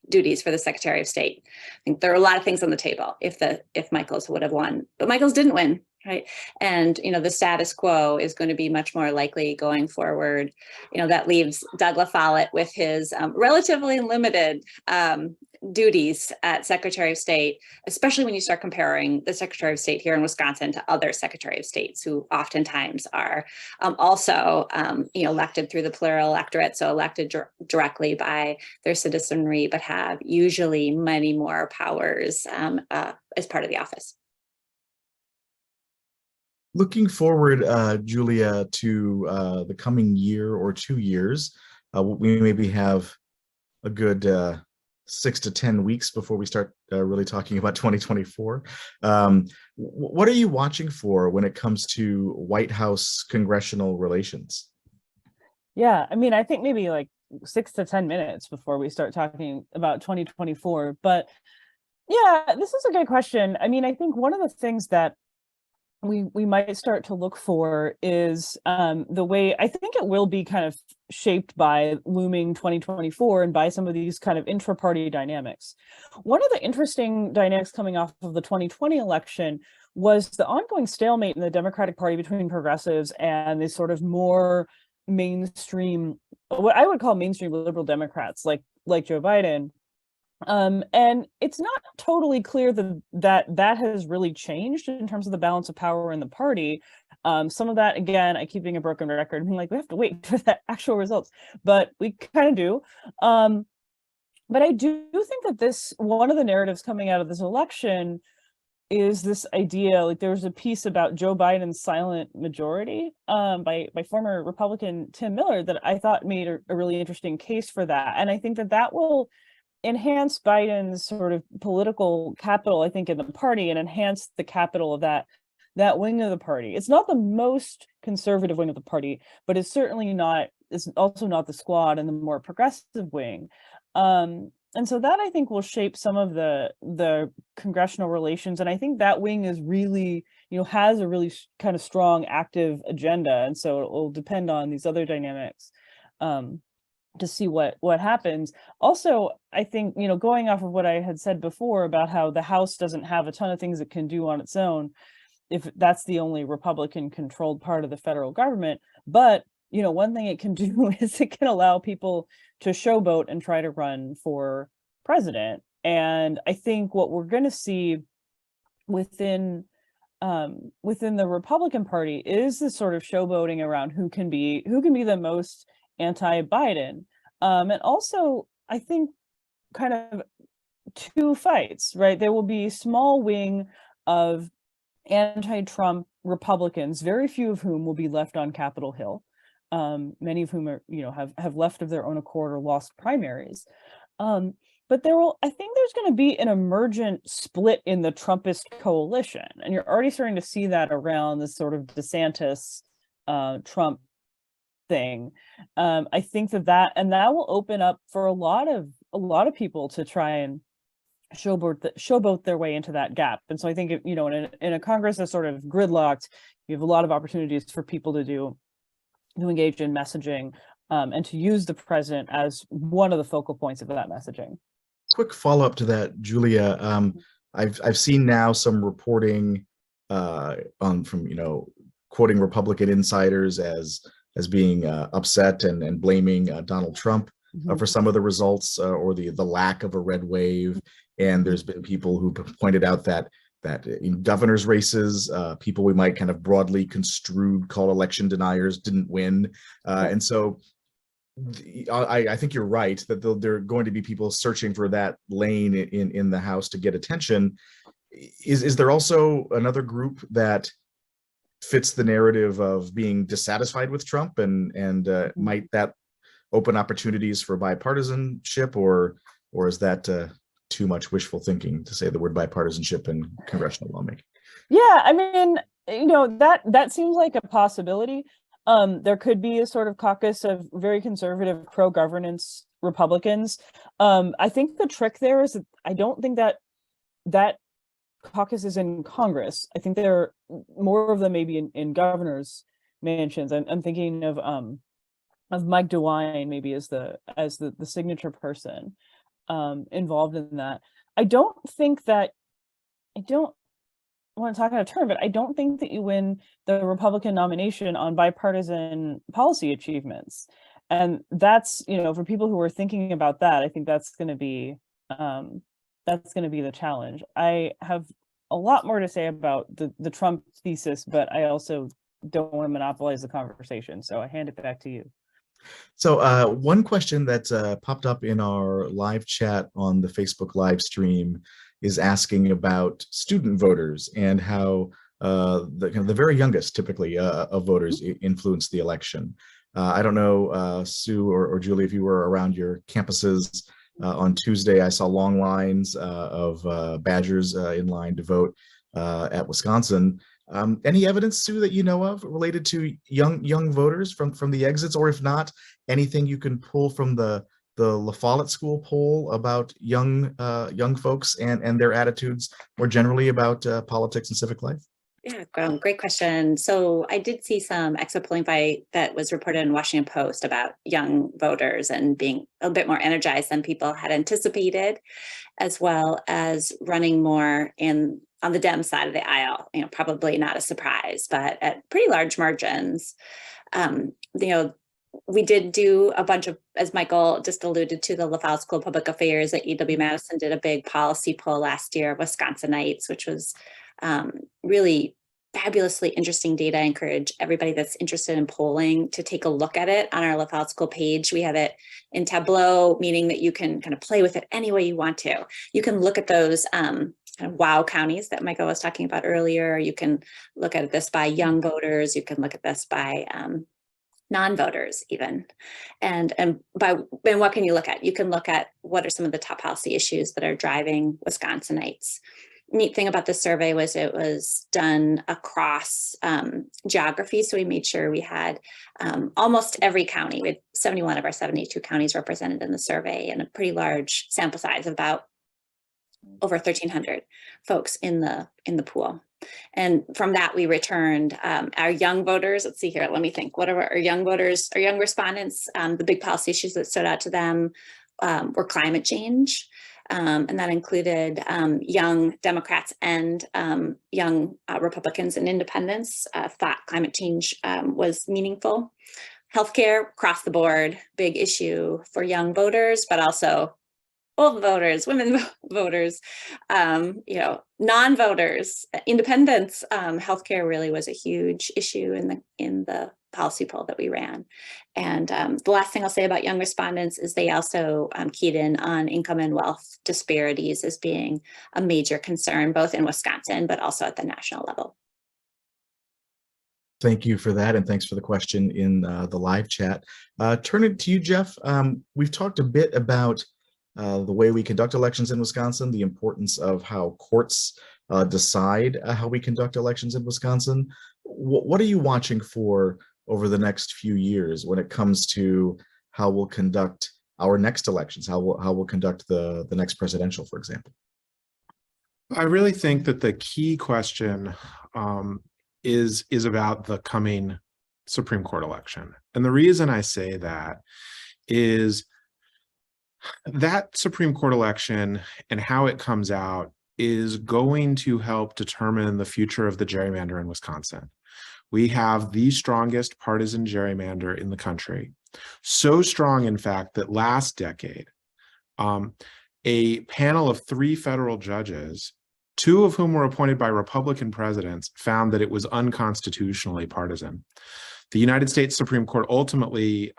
duties for the Secretary of State. I think there are a lot of things on the table if Michaels would have won, but Michaels didn't win. Right. And, the status quo is going to be much more likely going forward. That leaves Doug Follette with his relatively limited duties at Secretary of State, especially when you start comparing the Secretary of State here in Wisconsin to other Secretary of States who oftentimes are also, elected through the plural electorate, so elected directly by their citizenry, but have usually many more powers as part of the office. Looking forward, Julia, to the coming year or 2 years, we maybe have a good 6 to 10 weeks before we start really talking about 2024. What are you watching for when it comes to White House congressional relations? Yeah, I think maybe like 6 to 10 minutes before we start talking about 2024. But yeah, this is a good question. I think one of the things that we might start to look for is the way, I think it will be kind of shaped by looming 2024 and by some of these kind of intra-party dynamics. One of the interesting dynamics coming off of the 2020 election was the ongoing stalemate in the Democratic Party between progressives and the sort of more mainstream, what I would call mainstream liberal Democrats like Joe Biden. And it's not totally clear that has really changed in terms of the balance of power in the party. Some of that, again, I keep being a broken record, being like, we have to wait for the actual results, but we kind of do. But I do think that one of the narratives coming out of this election is this idea, like there was a piece about Joe Biden's silent majority by former Republican Tim Miller that I thought made a really interesting case for that. And I think that will enhance Biden's sort of political capital, I think, in the party, and enhance the capital of that wing of the party. It's not the most conservative wing of the party, but it's also not the squad and the more progressive wing. And so that, I think, will shape some of the congressional relations. And I think that wing is really, has a really kind of strong active agenda. And so it will depend on these other dynamics to see what happens. Also, I think, going off of what I had said before about how the House doesn't have a ton of things it can do on its own, if that's the only Republican controlled part of the federal government. But, one thing it can do is it can allow people to showboat and try to run for president. And I think what we're going to see within the Republican Party is this sort of showboating around who can be the most anti-Biden. And also, I think kind of two fights, right? There will be a small wing of anti-Trump Republicans, very few of whom will be left on Capitol Hill. Many of whom are, have left of their own accord or lost primaries. But I think there's going to be an emergent split in the Trumpist coalition. And you're already starting to see that around this sort of DeSantis Trump thing. I think that will open up for a lot of people to try and showboat their way into that gap. And so I think, in a Congress that's sort of gridlocked, you have a lot of opportunities for people to engage in messaging and to use the president as one of the focal points of that messaging. Quick follow-up to that, Julia. I've seen now some reporting from quoting Republican insiders as being upset and blaming Donald Trump for some of the results or the lack of a red wave. And there's been people who pointed out that in governor's races, people we might kind of broadly construed call election deniers didn't win. And so I think you're right that there are going to be people searching for that lane in the House to get attention. Is there also another group that fits the narrative of being dissatisfied with Trump and might that open opportunities for bipartisanship, or is that too much wishful thinking to say the word bipartisanship in congressional lawmaking? Yeah, I mean, that seems like a possibility. There could be a sort of caucus of very conservative pro-governance Republicans. I think the trick there is that I don't think that caucus is in Congress. I think there are more of them maybe in governors' mansions. I'm thinking of Mike DeWine maybe as the signature person involved in that. I don't want to talk out of turn, but I don't think that you win the Republican nomination on bipartisan policy achievements. And that's, for people who are thinking about that, I think that's going to be the challenge. I have a lot more to say about the Trump thesis, but I also don't want to monopolize the conversation. So I hand it back to you. So one question that popped up in our live chat on the Facebook live stream is asking about student voters and how the very youngest, typically, of voters influence the election. I don't know, Sue or Julie, if you were around your campuses on Tuesday. I saw long lines of Badgers in line to vote at Wisconsin. Any evidence, Sue, that you know of related to young voters from the exits, or if not, anything you can pull from the Follette School poll about young folks and their attitudes more generally about politics and civic life? Yeah, great question. So I did see some exit polling that was reported in Washington Post about young voters and being a bit more energized than people had anticipated, as well as running more on the Dem side of the aisle. Probably not a surprise, but at pretty large margins. We did do a bunch of, as Michael just alluded to, the LaFalle School of Public Affairs at UW-Madison did a big policy poll last year of Wisconsinites, which was really fabulously interesting data. I encourage everybody that's interested in polling to take a look at it on our LaFalle School page. We have it in Tableau, meaning that you can kind of play with it any way you want to. You can look at those kind of wow counties that Michael was talking about earlier. You can look at this by young voters. You can look at this by non-voters even. And what can you look at? You can look at what are some of the top policy issues that are driving Wisconsinites. Neat thing about this survey was it was done across geography. So we made sure we had almost every county. We had 71 of our 72 counties represented in the survey, and a pretty large sample size of about over 1,300 folks in the pool. And from that, we returned our young voters. Let's see here. Let me think. What are our young voters, our young respondents? The big policy issues that stood out to them were climate change. And that included young Democrats and young Republicans and independents thought climate change was meaningful. Healthcare across the board, big issue for young voters, but also old voters, women voters, non-voters, independents. Healthcare really was a huge issue in the policy poll that we ran. And the last thing I'll say about young respondents is they also keyed in on income and wealth disparities as being a major concern, both in Wisconsin, but also at the national level. Thank you for that, and thanks for the question in the live chat. Turn it to you, Jeff. We've talked a bit about the way we conduct elections in Wisconsin, the importance of how courts decide how we conduct elections in Wisconsin. What are you watching for over the next few years when it comes to how we'll conduct our next elections, how we'll conduct the next presidential, for example? I really think that the key question is about the coming Supreme Court election. And the reason I say that is that Supreme Court election and how it comes out is going to help determine the future of the gerrymander in Wisconsin. We have the strongest partisan gerrymander in the country. So strong, in fact, that last decade, a panel of 3 federal judges, 2 of whom were appointed by Republican presidents, found that it was unconstitutionally partisan. The United States Supreme Court ultimately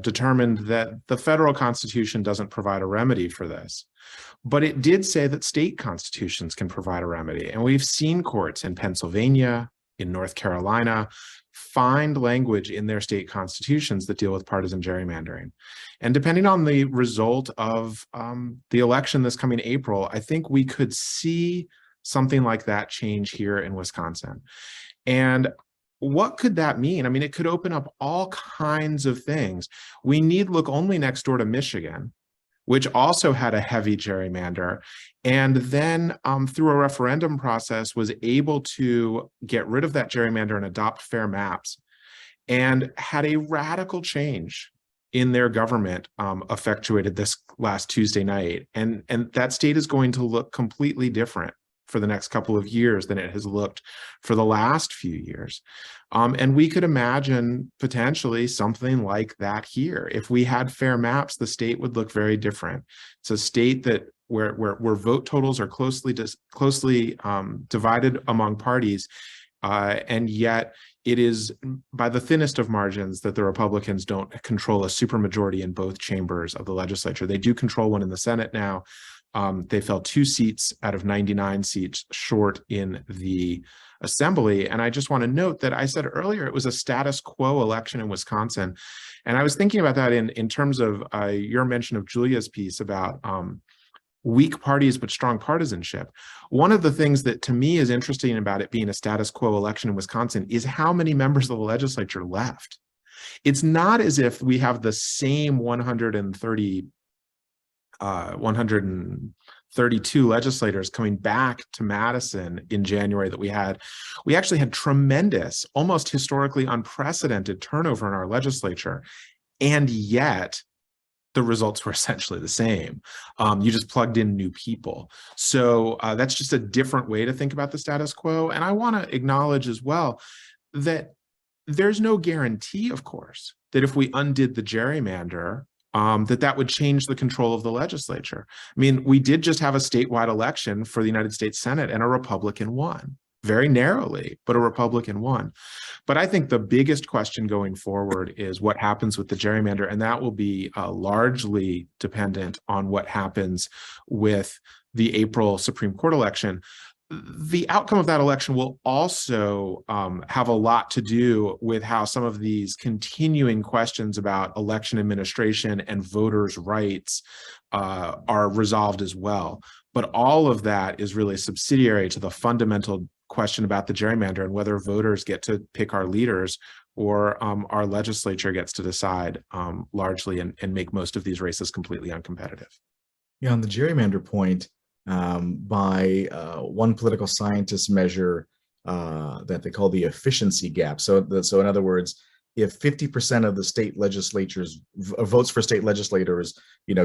determined that the federal constitution doesn't provide a remedy for this, but it did say that state constitutions can provide a remedy. And we've seen courts in Pennsylvania, in North Carolina, find language in their state constitutions that deal with partisan gerrymandering. And depending on the result of the election this coming April, I think we could see something like that change here in Wisconsin. And what could that mean? I mean, it could open up all kinds of things. We need look only next door to Michigan, which also had a heavy gerrymander, and then through a referendum process was able to get rid of that gerrymander and adopt fair maps, and had a radical change in their government effectuated this last Tuesday night. And that state is going to look completely different for the next couple of years than it has looked for the last few years. And we could imagine potentially something like that here. If we had fair maps, the state would look very different. It's a state that where vote totals are closely divided among parties, and yet it is by the thinnest of margins that the Republicans don't control a supermajority in both chambers of the legislature. They do control one in the Senate now. They fell 2 seats out of 99 seats short in the assembly. And I just want to note that I said earlier it was a status quo election in Wisconsin. And I was thinking about that in terms of your mention of Julia's piece about weak parties but strong partisanship. One of the things that to me is interesting about it being a status quo election in Wisconsin is how many members of the legislature left. It's not as if we have the same 132 legislators coming back to Madison in January that we had. We actually had tremendous, almost historically unprecedented turnover in our legislature. And yet the results were essentially the same. You just plugged in new people. So that's just a different way to think about the status quo. And I want to acknowledge as well that there's no guarantee, of course, that if we undid the gerrymander, that would change the control of the legislature. I mean, we did just have a statewide election for the United States Senate and a Republican won, very narrowly, but a Republican won. But I think the biggest question going forward is what happens with the gerrymander, and that will be largely dependent on what happens with the April Supreme Court election. The outcome of that election will also have a lot to do with how some of these continuing questions about election administration and voters' rights are resolved as well. But all of that is really subsidiary to the fundamental question about the gerrymander and whether voters get to pick our leaders or our legislature gets to decide largely and make most of these races completely uncompetitive. Yeah, on the gerrymander point, by one political scientist measure, that they call the efficiency gap. So in other words, if 50% of the state legislatures votes for state legislators,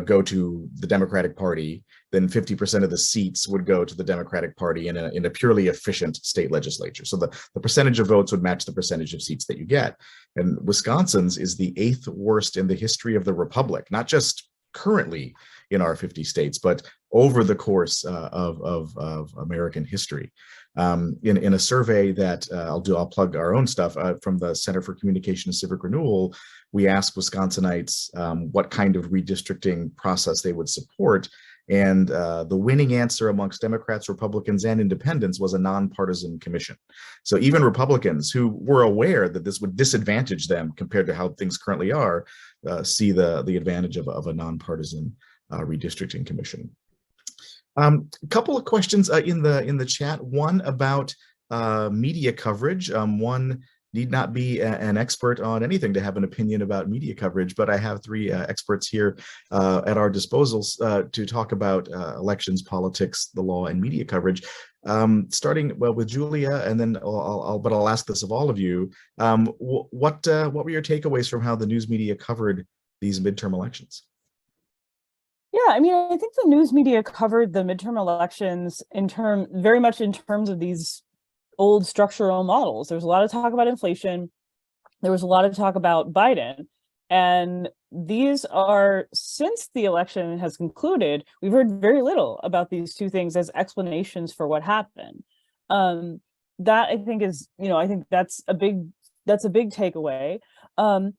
go to the Democratic Party, then 50% of the seats would go to the Democratic Party in a purely efficient state legislature. So the percentage of votes would match the percentage of seats that you get. And Wisconsin's is the 8th worst in the history of the republic, not just currently in our 50 states, but over the course of American history. In a survey that I'll plug our own stuff from the Center for Communication and Civic Renewal, we asked Wisconsinites what kind of redistricting process they would support. And the winning answer amongst Democrats, Republicans, and independents was a nonpartisan commission. So even Republicans who were aware that this would disadvantage them compared to how things currently are, see the advantage of a nonpartisan redistricting commission. A couple of questions in the chat. One about media coverage. One need not be an expert on anything to have an opinion about media coverage, but I have 3 experts here at our disposals to talk about elections, politics, the law, and media coverage. Starting with Julia, and then I'll ask this of all of you. What were your takeaways from how the news media covered these midterm elections? Yeah, I mean, I think the news media covered the midterm elections very much in terms of these old structural models. There's a lot of talk about inflation. There was a lot of talk about Biden. And these are, since the election has concluded, we've heard very little about these 2 things as explanations for what happened. That I think is, I think that's a big takeaway. I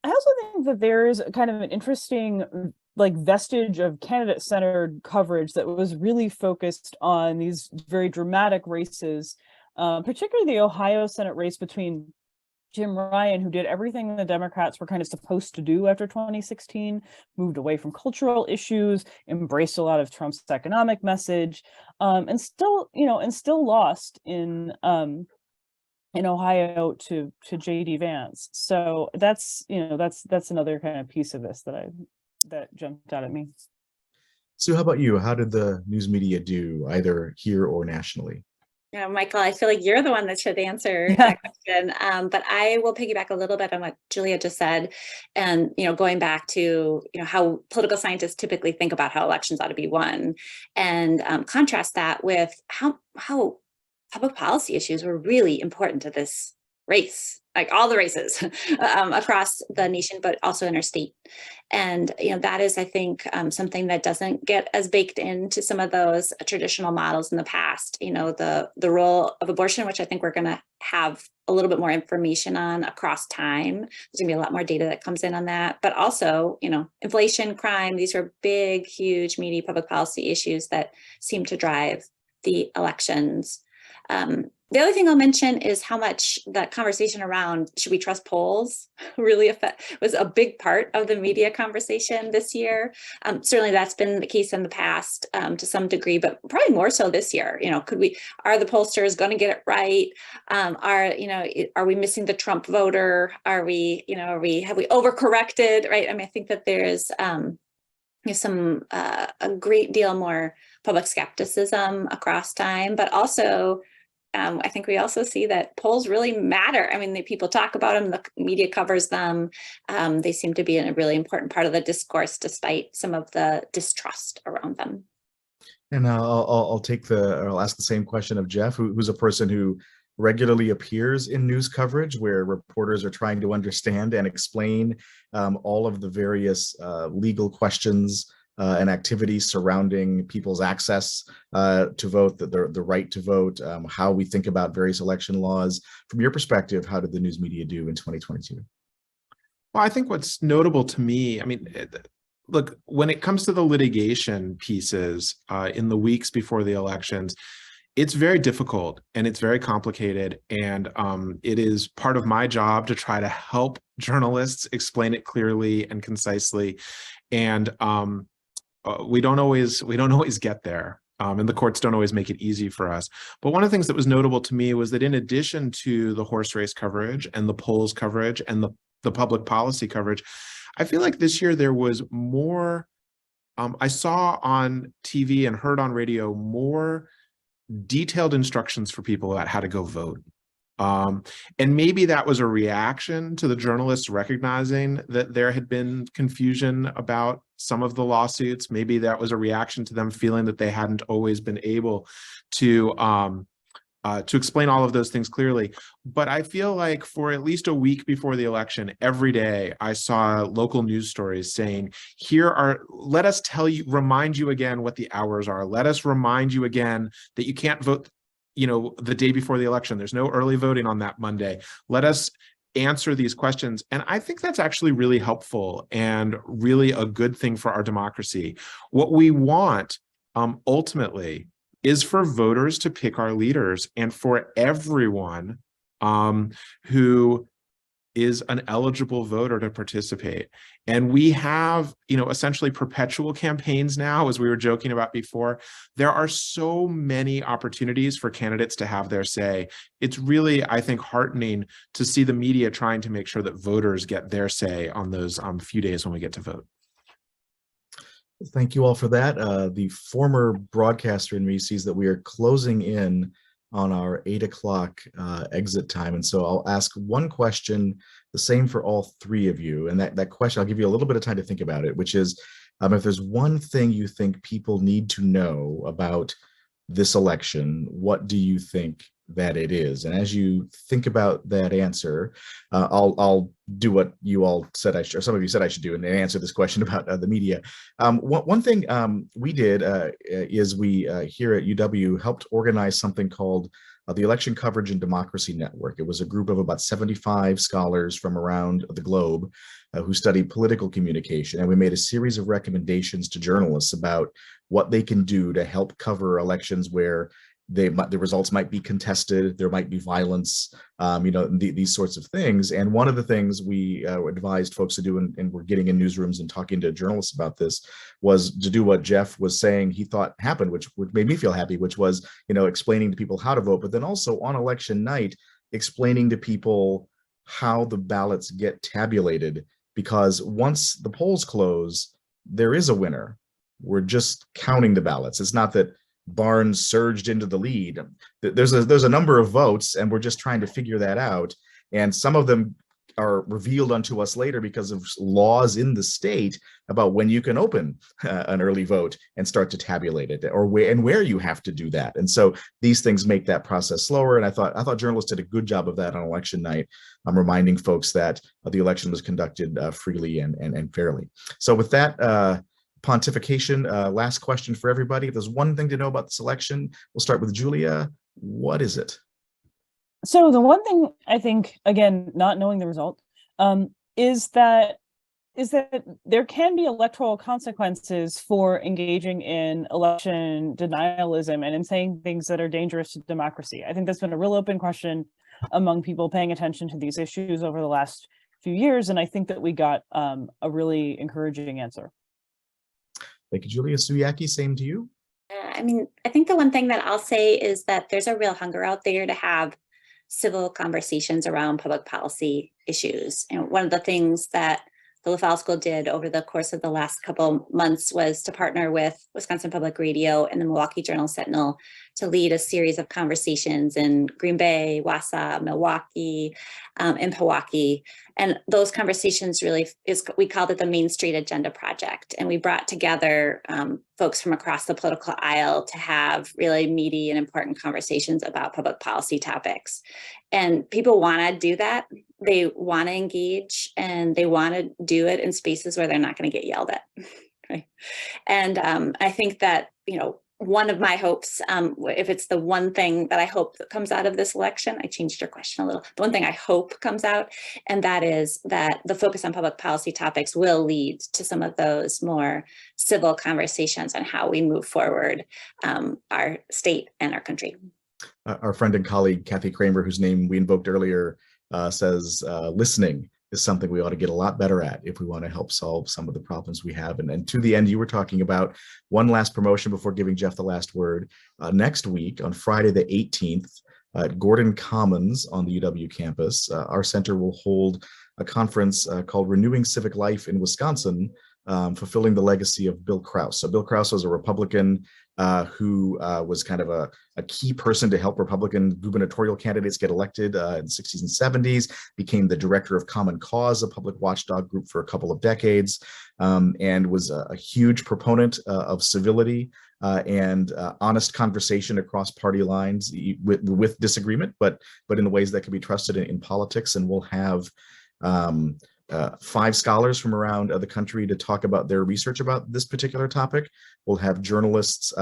also think that there's kind of an interesting vestige of candidate-centered coverage that was really focused on these very dramatic races, particularly the Ohio Senate race between Jim Ryan, who did everything the Democrats were kind of supposed to do after 2016, moved away from cultural issues, embraced a lot of Trump's economic message, and still lost in Ohio to J.D. Vance. So that's another kind of piece of this that jumped out at me. Sue, how about you? How did the news media do, either here or nationally? Yeah, Michael, I feel like you're the one that should answer that question. But I will piggyback a little bit on what Julia just said. And, going back to, how political scientists typically think about how elections ought to be won, and contrast that with how public policy issues were really important to this race, like all the races across the nation, but also in our state. And, that is, I think, something that doesn't get as baked into some of those traditional models in the past. The role of abortion, which I think we're going to have a little bit more information on across time. There's going to be a lot more data that comes in on that. But also, inflation, crime, these are big, huge, meaty public policy issues that seem to drive the elections. The other thing I'll mention is how much that conversation around should we trust polls really was a big part of the media conversation this year. Certainly that's been the case in the past to some degree, but probably more so this year. Are the pollsters going to get it right? Are we missing the Trump voter? Have we overcorrected? Right? I mean, I think that there's a great deal more public skepticism across time, but also I think we also see that polls really matter. I mean, people talk about them, the media covers them. They seem to be a really important part of the discourse, despite some of the distrust around them. And I'll ask the same question of Jeff, who's a person who regularly appears in news coverage where reporters are trying to understand and explain all of the various legal questions and activities surrounding people's access to vote, the right to vote, how we think about various election laws. From your perspective, how did the news media do in 2022? Well, I think what's notable to me, look, when it comes to the litigation pieces in the weeks before the elections, it's very difficult and it's very complicated. And it is part of my job to try to help journalists explain it clearly and concisely. And we don't always get there, and the courts don't always make it easy for us. But one of the things that was notable to me was that in addition to the horse race coverage and the polls coverage and the public policy coverage, I feel like this year there was more, I saw on TV and heard on radio more detailed instructions for people about how to go vote. And maybe that was a reaction to the journalists recognizing that there had been confusion about some of the lawsuits. Maybe that was a reaction to them feeling that they hadn't always been able to explain all of those things clearly. But I feel like for at least a week before the election, every day I saw local news stories saying, let us remind you again what the hours are. Let us remind you again that you can't vote, the day before the election. There's no early voting on that Monday. Let us answer these questions. And I think that's actually really helpful and really a good thing for our democracy. What we want ultimately is for voters to pick our leaders and for everyone who is an eligible voter to participate. And we have, essentially perpetual campaigns now, as we were joking about before. There are so many opportunities for candidates to have their say. It's really, I think, heartening to see the media trying to make sure that voters get their say on those few days when we get to vote. Thank you all for that. The former broadcaster in me sees that we are closing in on our 8 o'clock exit time. And so I'll ask one question, the same for all three of you. And that question, I'll give you a little bit of time to think about it, which is if there's one thing you think people need to know about this election, what do you think that it is? And as you think about that answer, I'll do what you all said or some of you said I should do and answer this question about the media. One thing we did is we here at UW helped organize something called the Election Coverage and Democracy Network. It was a group of about 75 scholars from around the globe who study political communication. And we made a series of recommendations to journalists about what they can do to help cover elections where the results might be contested, there might be violence, these sorts of things. And one of the things we advised folks to do, and we're getting in newsrooms and talking to journalists about this, was to do what Jeff was saying he thought happened, which made me feel happy, which was, explaining to people how to vote, but then also on election night, explaining to people how the ballots get tabulated, because once the polls close, there is a winner. We're just counting the ballots. It's not that Barnes surged into the lead. There's a number of votes, and we're just trying to figure that out. And some of them are revealed unto us later because of laws in the state about when you can open an early vote and start to tabulate it, or where you have to do that. And so these things make that process slower. And I thought journalists did a good job of that on election night. I'm reminding folks that the election was conducted freely and fairly. So with that pontification, last question for everybody. If there's one thing to know about this election, we'll start with Julia. What is it? So the one thing I think, again, not knowing the result, is that there can be electoral consequences for engaging in election denialism and in saying things that are dangerous to democracy. I think that's been a real open question among people paying attention to these issues over the last few years, and I think that we got a really encouraging answer. Thank you, Julia. Sue Yackee, same to you. I think the one thing that I'll say is that there's a real hunger out there to have civil conversations around public policy issues. And one of the things that the LaFalle School did over the course of the last couple months was to partner with Wisconsin Public Radio and the Milwaukee Journal-Sentinel to lead a series of conversations in Green Bay, Wausau, Milwaukee, and Pewaukee. And those conversations really we called it the Main Street Agenda Project. And we brought together folks from across the political aisle to have really meaty and important conversations about public policy topics. And people want to do that. They want to engage, and they want to do it in spaces where they're not going to get yelled at. Right? And I think that, one of my hopes, if it's the one thing that I hope that comes out of this election, I changed your question a little, the one thing I hope comes out, and that is that the focus on public policy topics will lead to some of those more civil conversations on how we move forward our state and our country. Our friend and colleague, Kathy Kramer, whose name we invoked earlier, says listening is something we ought to get a lot better at if we want to help solve some of the problems we have. And to the end, you were talking about one last promotion before giving Jeff the last word. Next week, on Friday the 18th, at Gordon Commons on the UW campus, our center will hold a conference called Renewing Civic Life in Wisconsin, fulfilling the legacy of Bill Krause. So Bill Krause was a Republican who was kind of a key person to help Republican gubernatorial candidates get elected in the 60s and 70s, became the director of Common Cause, a public watchdog group for a couple of decades, and was a huge proponent of civility and honest conversation across party lines with disagreement, but in the ways that can be trusted in politics. And we'll have 5 scholars from around the country to talk about their research about this particular topic. We'll have journalists,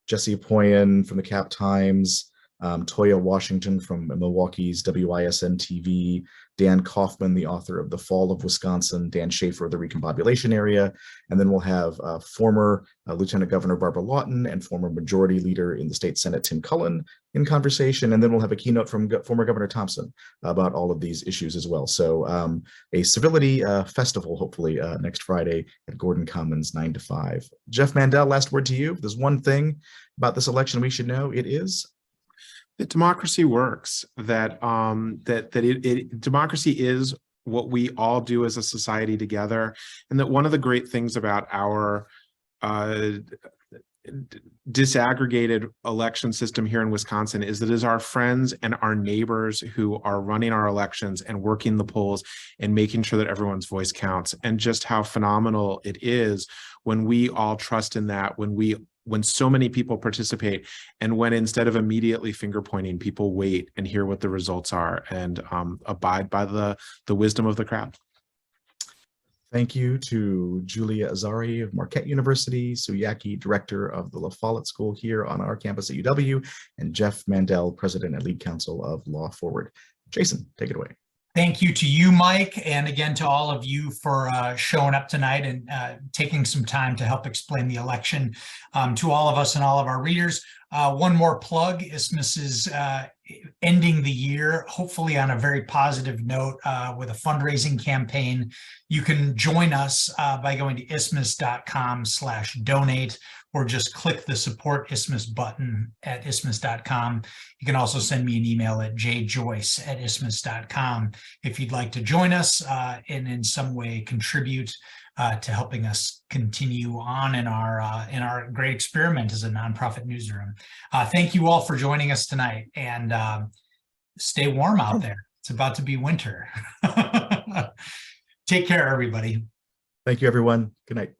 Jesse Poyen from the Cap Times, Toya Washington from Milwaukee's WISN TV, Dan Kaufman, the author of The Fall of Wisconsin, Dan Schaefer of the Recombobulation Area, and then we'll have former Lieutenant Governor Barbara Lawton and former Majority Leader in the State Senate Tim Cullen in conversation, and then we'll have a keynote from former Governor Thompson about all of these issues as well. So a civility festival, hopefully next Friday at Gordon Commons, 9 to 5. Jeff Mandell, last word to you. If there's one thing about this election we should know, it is that democracy works, that democracy is what we all do as a society together, and that one of the great things about our disaggregated election system here in Wisconsin is that it is our friends and our neighbors who are running our elections and working the polls and making sure that everyone's voice counts, and just how phenomenal it is when we all trust in that, when so many people participate, and when instead of immediately finger pointing, people wait and hear what the results are and abide by the wisdom of the crowd. Thank you to Julia Azari of Marquette University, Sue Yackee, director of the Follette School here on our campus at UW, and Jeff Mandell, president and lead counsel of Law Forward. Jason, take it away. Thank you to you, Mike, and again to all of you for showing up tonight and taking some time to help explain the election to all of us and all of our readers. One more plug: Isthmus is ending the year, hopefully on a very positive note with a fundraising campaign. You can join us by going to isthmus.com/donate, or just click the Support Isthmus button at isthmus.com. You can also send me an email at jjoyce@isthmus.com if you'd like to join us and in some way contribute to helping us continue on in our great experiment as a nonprofit newsroom. Thank you all for joining us tonight, and stay warm out there. It's about to be winter. Take care, everybody. Thank you, everyone. Good night.